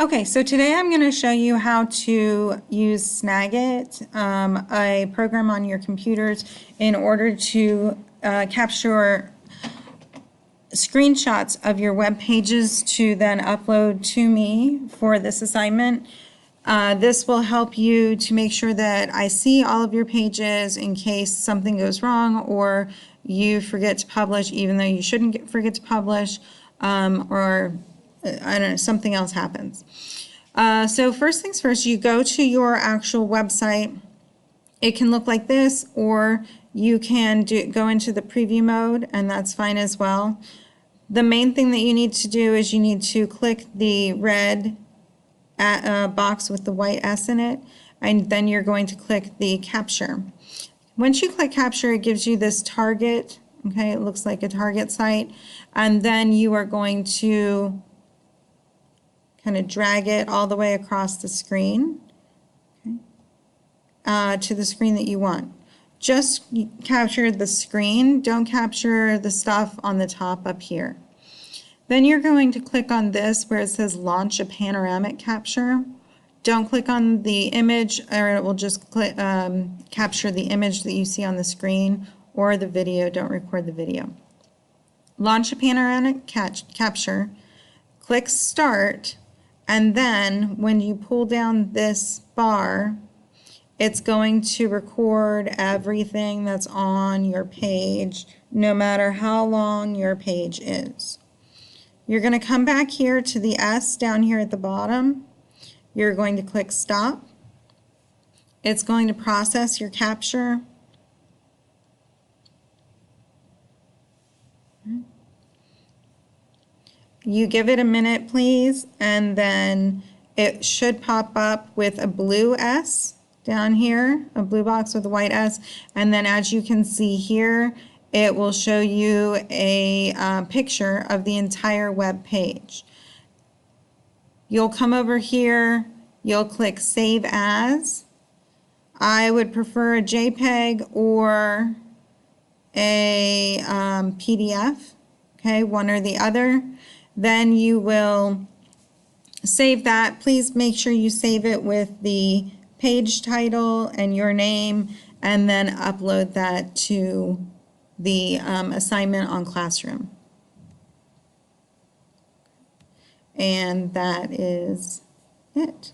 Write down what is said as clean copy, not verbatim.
Okay, so today I'm going to show you how to use Snagit, a program on your computers, in order to capture screenshots of your web pages to then upload to me for this assignment. This will help you to make sure that I see all of your pages in case something goes wrong or you forget to publish even though you shouldn't forget to publish, or I don't know, something else happens. So first things first, you go to your actual website. It can look like this, or you can go into the preview mode, and that's fine as well. The main thing that you need to do is you need to click the red box with the white S in it, and then you're going to click the capture. Once you click capture, it gives you this target. Okay, it looks like a target site, and then you are going to kind of drag it all the way across the screen, okay, to the screen that you want. Just capture the screen, don't capture the stuff on the top up here. Then you're going to click on this where it says launch a panoramic capture. Don't click on the image, or it will just capture the image that you see on the screen or the video. Don't record the video. Launch a panoramic capture, click start, and then when you pull down this bar, it's going to record everything that's on your page, no matter how long your page is. You're going to come back here to the S down here at the bottom. You're going to click stop. It's going to process your capture. You give it a minute, please, and then it should pop up with a blue S down here, a blue box with a white S, and then as you can see here, it will show you a picture of the entire web page. You'll come over here, you'll click Save As. I would prefer a JPEG or a PDF, okay, one or the other. Then you will save that. Please make sure you save it with the page title and your name, and then upload that to the assignment on Classroom. And that is it.